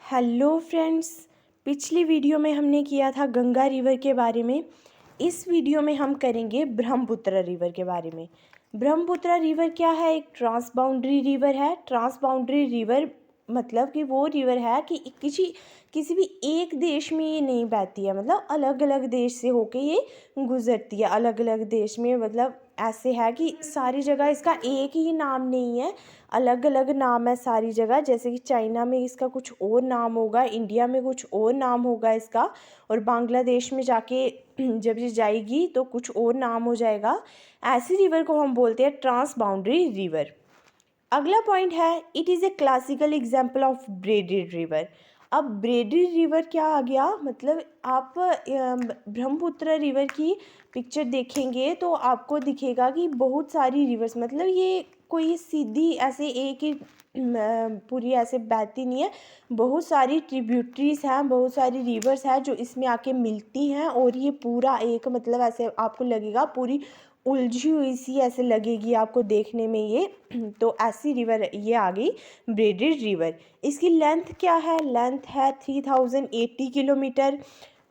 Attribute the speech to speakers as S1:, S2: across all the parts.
S1: Hello friends. पिछली video में हमने किया था गंगा रिवर के बारे में। इस वीडियो में हम करेंगे ब्रह्मपुत्र रिवर के बारे में। ब्रह्मपुत्र रिवर क्या है? एक ट्रांस बाउंड्री रिवर है। ट्रांस बाउंड्री रिवर मतलब कि वो रिवर है कि किसी भी एक देश में ये नहीं बहती है, मतलब अलग अलग देश से होके ये गुजरती है। अलग अलग देश में मतलब ऐसे है कि सारी जगह इसका एक ही नाम नहीं है, अलग अलग नाम है सारी जगह। जैसे कि चाइना में इसका कुछ और नाम होगा, इंडिया में कुछ और नाम होगा इसका, और बांग्लादेश में जाके जब ये जाएगी तो कुछ और नाम हो जाएगा। ऐसी रिवर को हम बोलते हैं ट्रांस बाउंड्री रिवर। अगला पॉइंट है, it is a classical example of braided river. अब ब्रेडेड रिवर क्या आ गया? मतलब आप ब्रह्मपुत्र रिवर की पिक्चर देखेंगे तो आपको दिखेगा कि बहुत सारी रिवर्स, मतलब ये कोई सीधी ऐसे एक ही पूरी ऐसे बहती नहीं है। बहुत सारी ट्रिब्यूटरीज हैं, बहुत सारी रिवर्स हैं जो इसमें आके मिलती हैं, और ये पूरा एक मतलब ऐसे आपको लगेगा पूरी उलझी हुई सी ऐसे लगेगी आपको देखने में ये। तो ऐसी रिवर ये आ गई ब्रेडेड रिवर। इसकी लेंथ क्या है? लेंथ है 3080 किलोमीटर।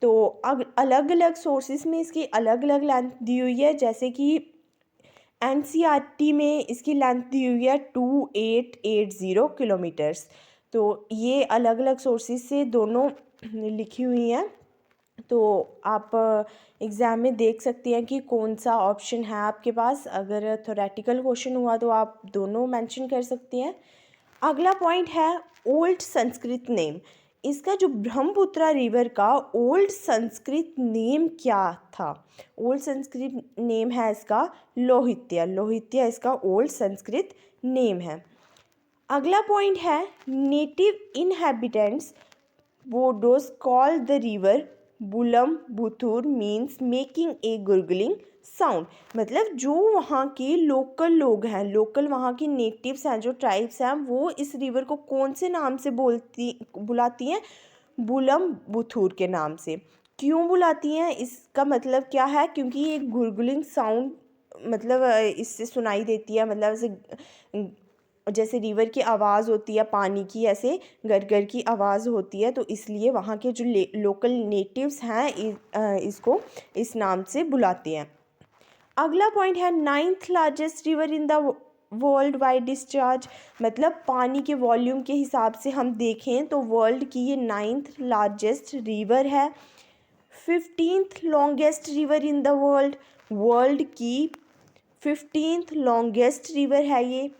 S1: तो अलग अलग सोर्सेस में इसकी अलग अलग लेंथ दी हुई है। जैसे कि एनसीईआरटी में इसकी लेंथ दी हुई है 2880 किलोमीटर्स। तो ये अलग अलग सोर्सेस से दोनों लिखी हुई हैं। तो आप एग्ज़ाम में देख सकते हैं कि कौन सा ऑप्शन है आपके पास। अगर थोरेटिकल क्वेश्चन हुआ तो आप दोनों मेंशन कर सकते हैं। अगला पॉइंट है ओल्ड संस्कृत नेम। इसका जो ब्रह्मपुत्र रिवर का ओल्ड संस्कृत नेम क्या था? ओल्ड संस्कृत नेम है इसका लोहित्य। लोहित्य इसका ओल्ड संस्कृत नेम है। अगला पॉइंट है native inhabitants Bodos call the river Bullam Buthur means making a gurgling sound. मतलब जो वहाँ के लोकल लोग हैं, लोकल वहाँ के नेटिव्स हैं, जो ट्राइब्स हैं, वो इस रिवर को कौन से नाम से बुलाती हैं? बुलम बुथुर के नाम से। क्यों बुलाती हैं? इसका मतलब क्या है? क्योंकि ये गुर्गलिंग साउंड मतलब इससे सुनाई देती है, मतलब ऐसे जैसे रिवर की आवाज़ होती है पानी की, ऐसे गरगर की आवाज़ होती है। तो इसलिए वहाँ के जो लोकल नेटिव्स हैं इसको इस नाम से बुलाते हैं। अगला पॉइंट है ninth largest river in the world wide discharge. मतलब पानी के वॉल्यूम के हिसाब से हम देखें तो वर्ल्ड की ये नाइन्थ लार्जेस्ट रिवर है। 15th longest river in the world. World की 15th लॉन्गेस्ट रिवर है ये।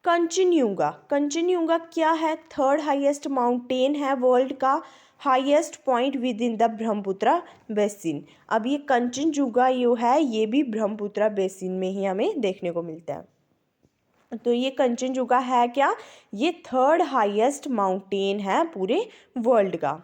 S1: कंचनजुंगा। कंचनजुंगा क्या है? थर्ड हाईएस्ट माउंटेन है वर्ल्ड का, highest point with in the Brahmaputra basin. अब ये कंचनजुंगा जो है ये भी ब्रह्मपुत्र बेसिन में ही हमें देखने को मिलता है। तो ये कंचनजुंगा है क्या? ये थर्ड हाईएस्ट माउंटेन है पूरे वर्ल्ड का।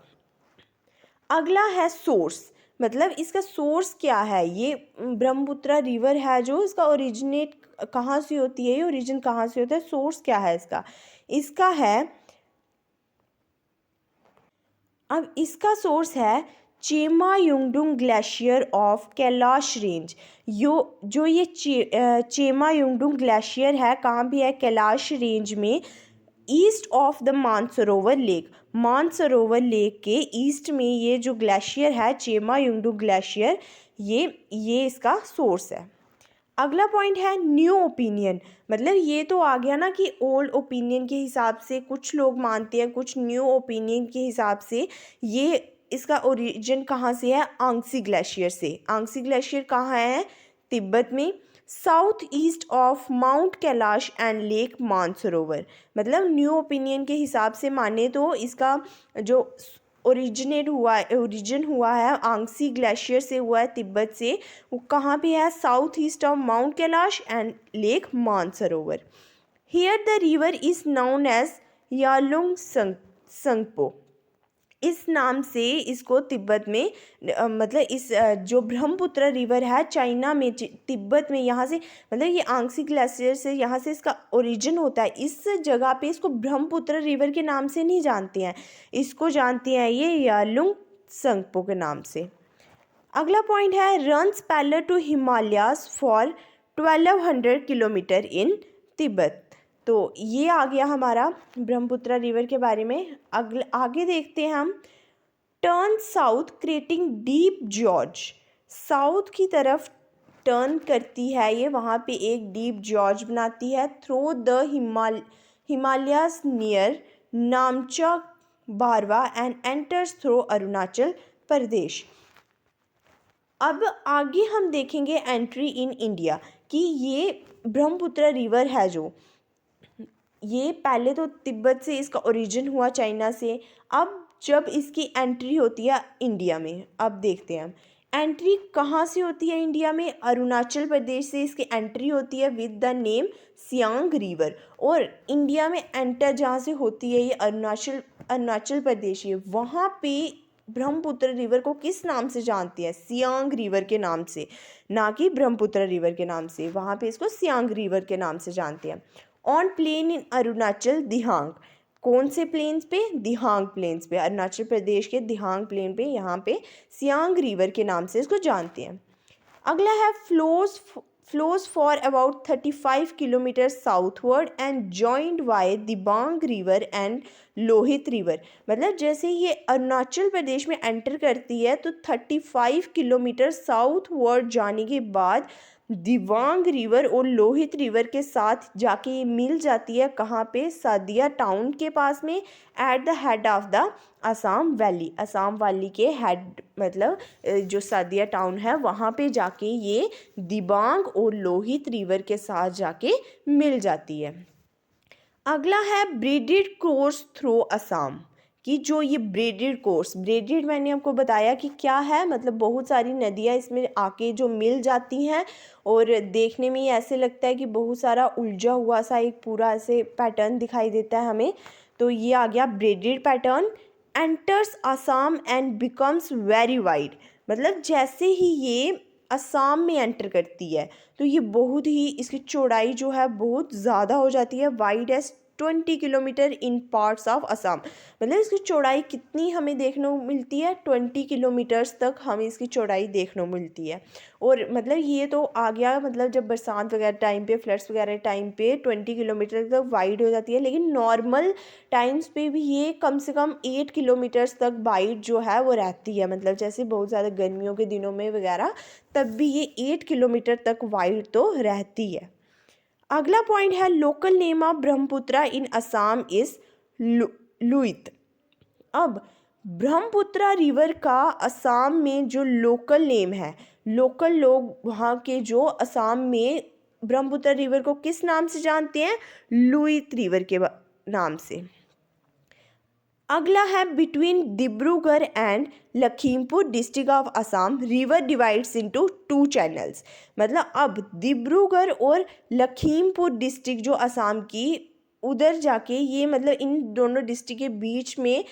S1: अगला है सोर्स। मतलब इसका सोर्स क्या है? ये ब्रह्मपुत्र रिवर है जो इसका ओरिजिनेट कहाँ से होती है, ये ओरिजिन कहाँ से होता है, सोर्स क्या है इसका? इसका है, अब इसका सोर्स है Chemayungdung glacier of Kailash range. जो ये चेमायुंगडुंग ग्लेशियर है कहाँ भी है? कैलाश रेंज में, east of the Mansarovar lake. Mansarovar lake के ईस्ट में ये जो ग्लेशियर है चेमायुंगडुंग ग्लेशियर, ये इसका सोर्स है। अगला पॉइंट है न्यू ओपिनियन। मतलब ये तो आ गया ना कि ओल्ड ओपिनियन के हिसाब से कुछ लोग मानते हैं, कुछ न्यू ओपिनियन के हिसाब से। ये इसका ओरिजिन कहाँ से है? आंगसी ग्लेशियर से। आंगसी ग्लेशियर कहाँ है? तिब्बत में, south east of mount Kailash and lake Mansarovar. मतलब न्यू ओपिनियन के हिसाब से माने तो इसका जो ओरिजिन हुआ है आंगसी ग्लेशियर से हुआ है, तिब्बत से। वो कहाँ पे है? South east of mount Kailash and lake Mansarovar. Here the river is known as Yalung Tsangpo. इस नाम से इसको तिब्बत में मतलब इस जो ब्रह्मपुत्र रिवर है चाइना में, तिब्बत में, यहाँ से मतलब ये आंगसी ग्लेशियर से यहाँ से इसका ओरिजिन होता है। इस जगह पे इसको ब्रह्मपुत्र रिवर के नाम से नहीं जानते हैं, इसको जानते हैं ये यालुंग संगपो के नाम से। अगला पॉइंट है runs parallel to Himalayas for 1200 kilometre in Tibet. तो ये आ गया हमारा ब्रह्मपुत्र रिवर के बारे में। आगे देखते हैं हम। Turn south creating deep George, south की तरफ टर्न करती है ये, वहाँ पे एक डीप जॉर्ज बनाती है through the Himalayas near Namcha Barwa and enters through Arunachal Pradesh. अब आगे हम देखेंगे एंट्री इन इंडिया कि ये ब्रह्मपुत्र रिवर है जो, ये पहले तो तिब्बत से इसका ओरिजिन हुआ, चाइना से। अब जब इसकी एंट्री होती है इंडिया में, अब देखते हैं हम एंट्री कहाँ से होती है इंडिया में। अरुणाचल प्रदेश से इसकी एंट्री होती है with the name Siang river. और इंडिया में एंटर जहाँ से होती है ये अरुणाचल प्रदेश है, वहाँ पे ब्रह्मपुत्र रिवर को किस नाम से जानते हैं? सियांग रिवर के नाम से, ना कि ब्रह्मपुत्र रिवर के नाम से। वहाँ पे इसको सियांग रिवर के नाम से जानते हैं। ऑन प्लेन इन अरुणाचल दिहांग, कौन से प्लेन्स पे? दिहांग प्लेन्स पे, अरुणाचल प्रदेश के दिहांग प्लेन पे, यहाँ पे सियांग रिवर के नाम से इसको जानते हैं। अगला है flows for about 35 kilometre southward and joined by Dibang river and Lohit river. मतलब जैसे ये अरुणाचल प्रदेश में एंटर करती है तो 35 किलोमीटर साउथवर्ड जाने के बाद दिबांग रिवर और लोहित रिवर के साथ जाके ये मिल जाती है। कहाँ पे? सादिया टाउन के पास में, at the head of the Assam valley, Assam valley के हेड, मतलब जो सादिया टाउन है वहाँ पे जाके ये दिबांग और लोहित रिवर के साथ जाके मिल जाती है। अगला है ब्रेडेड कोर्स थ्रू असम, कि जो ये ब्रेडेड कोर्स, ब्रेडेड मैंने आपको बताया कि क्या है, मतलब बहुत सारी नदियाँ इसमें आके जो मिल जाती हैं और देखने में ही ऐसे लगता है कि बहुत सारा उलझा हुआ सा एक पूरा ऐसे पैटर्न दिखाई देता है हमें। तो ये आ गया braided pattern. Enters Assam and becomes very wide, मतलब जैसे ही ये असम में एंटर करती है तो ये बहुत ही, इसकी चौड़ाई जो है बहुत ज़्यादा हो जाती है। Wide as 20 kilometre in parts of Assam, मतलब इसकी चौड़ाई कितनी हमें देखने को मिलती है? 20 किलोमीटर्स तक हमें इसकी चौड़ाई देखने को मिलती है। और मतलब ये तो आ गया, मतलब जब बरसात वगैरह टाइम पे, फ्लड्स वगैरह टाइम पे 20 किलोमीटर तक वाइड हो जाती है, लेकिन नॉर्मल टाइम्स पे भी ये कम से कम 8 किलोमीटर्स तक वाइड जो है वो रहती है। मतलब जैसे बहुत ज़्यादा गर्मियों के दिनों में वगैरह, तब भी ये 8 किलोमीटर तक वाइड तो रहती है। अगला पॉइंट है local name of Brahmaputra in Assam is Luit. अब ब्रह्मपुत्र रिवर का असम में जो लोकल नेम है, लोकल लोग वहाँ के जो असम में ब्रह्मपुत्र रिवर को किस नाम से जानते हैं? लुइत रिवर के नाम से। अगला है between Dibrugarh and Lakhimpur district of Assam river divides into 2 channels. मतलब अब डिब्रूगढ़ और लखीमपुर डिस्ट्रिक्ट जो असम की, उधर जाके ये, मतलब इन दोनों डिस्ट्रिक्ट के बीच में,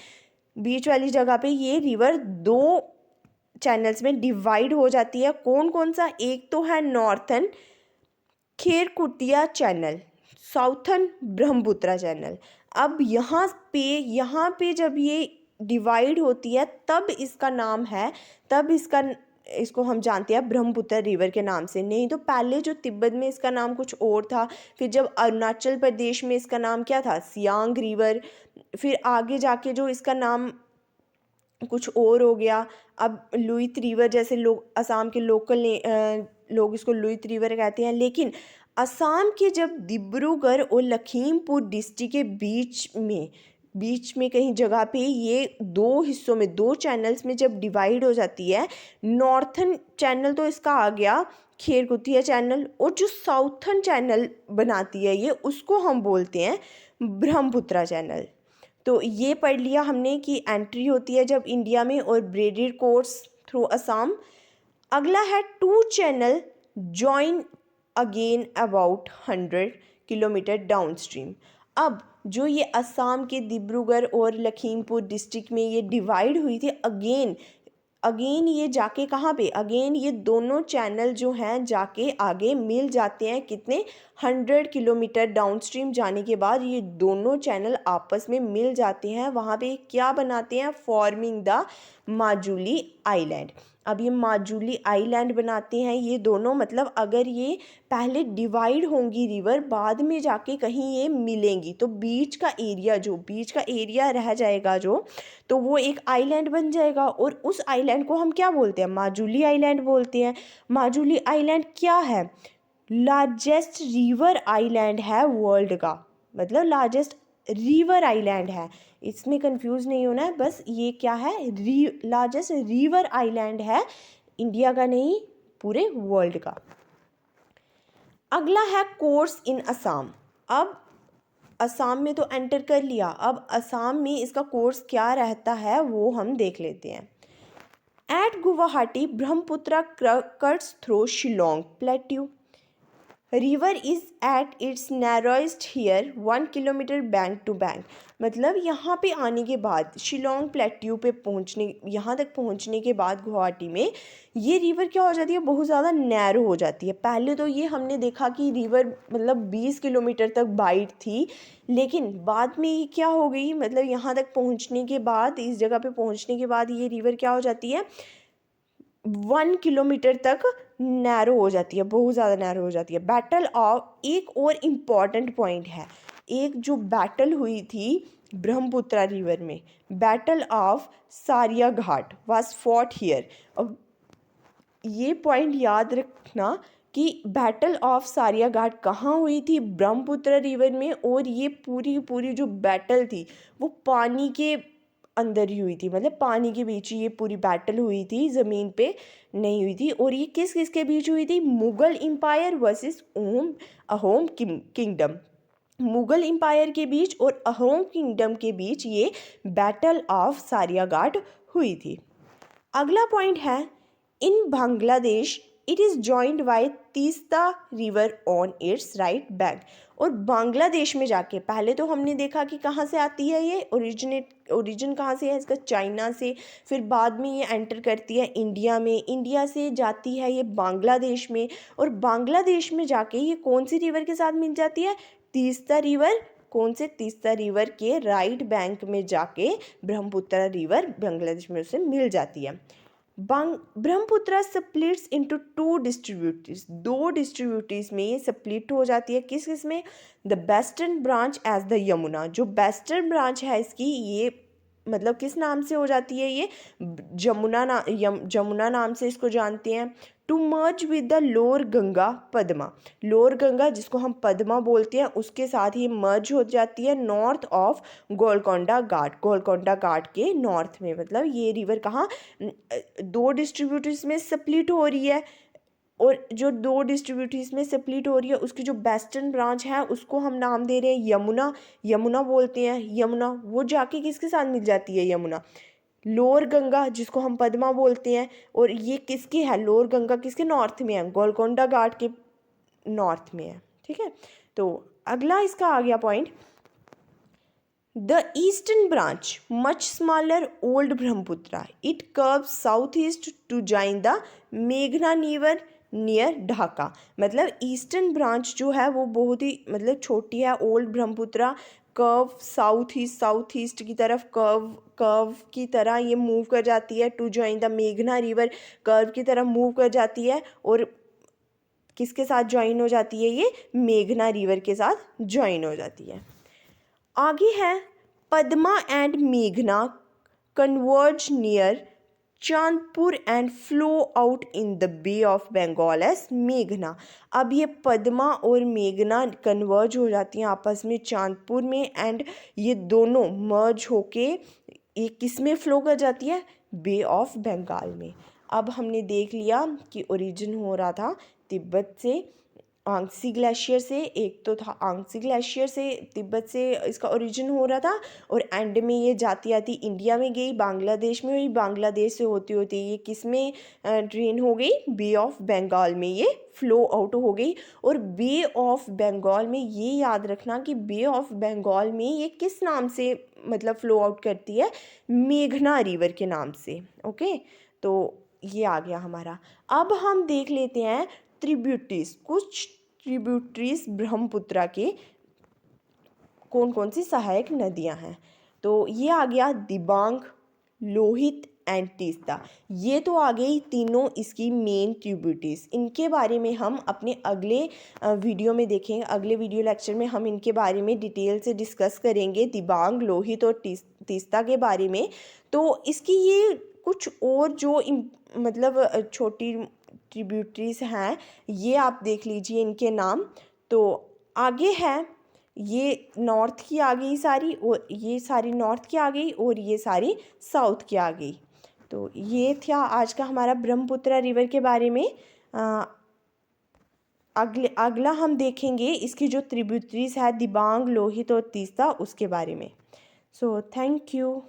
S1: बीच वाली जगह पे ये रिवर 2 चैनल्स में डिवाइड हो जाती है। कौन कौन सा? एक तो है northern Kherkutia channel, southern Brahmaputra channel. अब यहाँ पे जब ये डिवाइड होती है तब इसका नाम है, तब इसको हम जानते हैं ब्रह्मपुत्र रिवर के नाम से। नहीं तो पहले जो तिब्बत में इसका नाम कुछ और था, फिर जब अरुणाचल प्रदेश में इसका नाम क्या था? सियांग रिवर। फिर आगे जाके जो इसका नाम कुछ और हो गया। अब लुइत रिवर, जैसे लोग असम के लोकल लोग इसको लुइत रिवर कहते हैं, लेकिन असम के जब डिब्रूगढ़ और लखीमपुर डिस्ट्रिक्ट के बीच में कहीं जगह पे ये 2 हिस्सों में, 2 चैनल्स में जब डिवाइड हो जाती है, नॉर्थन चैनल तो इसका आ गया खेरकुटिया चैनल, और जो साउथर्न चैनल बनाती है ये, उसको हम बोलते हैं ब्रह्मपुत्र चैनल। तो ये पढ़ लिया हमने कि एंट्री होती है जब इंडिया में, और ब्रेडेड कोर्स थ्रू असम। अगला है 2 channel join again about 100 kilometre downstream. अब जो ये असम के डिब्रूगढ़ और लखीमपुर डिस्ट्रिक्ट में ये डिवाइड हुई थी, अगेन ये जाके कहाँ पे? अगेन ये दोनों चैनल जो हैं जाके आगे मिल जाते हैं। कितने? 100 किलोमीटर डाउनस्ट्रीम जाने के बाद ये दोनों चैनल आपस में मिल जाते हैं। वहाँ पे क्या बनाते हैं? Forming the Majuli island. अब ये माजुली आइलैंड बनाते हैं ये दोनों, मतलब अगर ये पहले डिवाइड होंगी रिवर, बाद में जाके कहीं ये मिलेंगी, तो बीच का एरिया रह जाएगा जो, तो वो एक आइलैंड बन जाएगा। और उस आइलैंड को हम क्या बोलते हैं? माजुली आइलैंड बोलते हैं। माजुली आइलैंड क्या है? लार्जेस्ट रिवर आइलैंड है वर्ल्ड का, मतलब लार्जेस्ट रिवर आइलैंड है, इसमें कंफ्यूज नहीं होना है। बस ये क्या है? लार्जेस्ट रिवर आइलैंड है, इंडिया का नहीं, पूरे वर्ल्ड का। अगला है कोर्स इन असम। अब असम में तो एंटर कर लिया, अब असम में इसका कोर्स क्या रहता है वो हम देख लेते हैं। At Guwahati Brahmaputra cuts through Shillong plateau. River is at its narrowest here 1 kilometre bank to bank. मतलब यहाँ पे आने के बाद, शिलोंग प्लेट्यू पे पहुँचने, यहाँ तक पहुँचने के बाद गुवाहाटी में ये रिवर क्या हो जाती है? बहुत ज़्यादा नैरो हो जाती है। पहले तो ये हमने देखा कि रिवर मतलब 20 किलोमीटर तक वाइड थी, लेकिन बाद में ये क्या हो गई, मतलब यहाँ तक पहुँचने के बाद, इस जगह पे पहुँचने के बाद ये रिवर क्या हो जाती है? 1 किलोमीटर तक नैरो हो जाती है, बहुत ज़्यादा नैरो हो जाती है। बैटल ऑफ, एक और इम्पॉर्टेंट पॉइंट है, एक जो बैटल हुई थी ब्रह्मपुत्रा रिवर में, बैटल ऑफ सारिया घाट वाज फॉट हियर। अब ये पॉइंट याद रखना कि बैटल ऑफ सारिया घाट कहाँ हुई थी? ब्रह्मपुत्र रिवर में। और ये पूरी जो बैटल थी वो पानी के अंदर ही हुई थी, मतलब पानी के बीच ही ये पूरी बैटल हुई थी, ज़मीन पे नहीं हुई थी। और ये किस किस के बीच हुई थी? Mughal empire versus Ahom kingdom. Mughal empire के बीच और अहोम किंगडम के बीच ये बैटल ऑफ सारिया घाट हुई थी। अगला पॉइंट है, in Bangladesh it is joined by Teesta river on its right bank. और बांग्लादेश में जाके, पहले तो हमने देखा कि कहाँ से आती है ये, ओरिजिन कहाँ से है इसका? चाइना से। फिर बाद में ये एंटर करती है इंडिया में, इंडिया से जाती है ये बांग्लादेश में, और बांग्लादेश में जाके ये कौन सी रिवर के साथ मिल जाती है? तीस्ता रिवर। कौन से? तीस्ता रिवर के राइट बैंक में जाके ब्रह्मपुत्र रिवर बांग्लादेश में उसे मिल जाती है। Brahmaputra splits into 2 distributaries, 2 distributaries में ये स्प्लिट हो जाती है। किस किस में? The western branch as the Yamuna, जो वेस्टर्न ब्रांच है इसकी, ये मतलब किस नाम से हो जाती है? ये जमुना नाम से इसको जानते हैं। To merge with the lower Ganga Padma, lower Ganga जिसको हम पद्मा बोलते हैं, उसके साथ ही मर्ज हो जाती है नॉर्थ ऑफ गोलकोंडा घाट, गोलकोंडा घाट के नॉर्थ में। मतलब ये रिवर कहाँ? 2 डिस्ट्रीब्यूटरीज में स्प्लिट हो रही है, और जो 2 डिस्ट्रीब्यूटरीज में स्प्लिट हो रही है उसकी जो वेस्टर्न ब्रांच है उसको हम नाम दे रहे हैं यमुना, यमुना बोलते हैं। यमुना वो जाके किसके साथ मिल जाती है? यमुना। लोअर गंगा जिसको हम पद्मा बोलते हैं, और ये किसकी है? लोअर गंगा किसके नॉर्थ में है? गोलकोंडा घाट के नॉर्थ में है। ठीक है, तो अगला इसका आ गया point, the eastern branch much smaller old Brahmaputra, it curves south east to join the मेघना रिवर नियर ढाका। मतलब ईस्टर्न ब्रांच जो है वो बहुत ही मतलब छोटी है, old Brahmaputra curve south east की तरफ कर्व की तरह ये मूव कर जाती है, टू जॉइन द मेघना रिवर, कर्व की तरफ मूव कर जाती है, और किसके साथ ज्वाइन हो जाती है? ये मेघना रिवर के साथ ज्वाइन हो जाती है। आगे है, पद्मा एंड मेघना converge near Chandpur and flow out in the bay of Bengal as मेघना। अब ये पद्मा और मेघना कन्वर्ज हो जाती हैं आपस में चांदपुर में, एंड ये दोनों मर्ज होके ये किस में फ्लो कर जाती है? बे ऑफ बंगाल में। अब हमने देख लिया कि ओरिजिन हो रहा था तिब्बत से, आंगसी ग्लेशियर से, एक तो था आंगसी ग्लेशियर से, तिब्बत से इसका ओरिजिन हो रहा था, और एंड में ये जाती आती इंडिया में गई, बांग्लादेश में हुई, बांग्लादेश से होती होती ये किस में ड्रेन हो गई? बे ऑफ बंगाल में ये फ्लो आउट हो गई। और बे ऑफ बंगाल में ये याद रखना कि बे ऑफ बंगाल में ये किस नाम से मतलब फ्लो आउट करती है? मेघना रिवर के नाम से। ओके, तो ये आ गया हमारा। अब हम देख लेते हैं ट्रिब्यूटरीज, कुछ ट्रिब्यूटरीज ब्रह्मपुत्रा के कौन कौन सी सहायक नदियां हैं। तो ये आ गया दिबांग, लोहित एंड तीस्ता। ये तो आ गई तीनों इसकी मेन ट्रिब्यूटरीज। इनके बारे में हम अपने अगले वीडियो में देखेंगे। अगले वीडियो लेक्चर में हम इनके बारे में डिटेल से डिस्कस करेंगे, दिबांग, लोहित और तीस्ता के बारे में। तो इसकी ये कुछ और जो मतलब छोटी ट्रिब्यूटरीज हैं, ये आप देख लीजिए इनके नाम। तो आगे है, ये नॉर्थ की आ गई सारी, और ये सारी नॉर्थ की आ गई, और ये सारी साउथ की आ गई। तो ये था आज का हमारा ब्रह्मपुत्र रिवर के बारे में। अगला हम देखेंगे इसकी जो ट्रिब्यूटरीज है दिबांग, लोहित और तीस्ता, उसके बारे में। So thank you.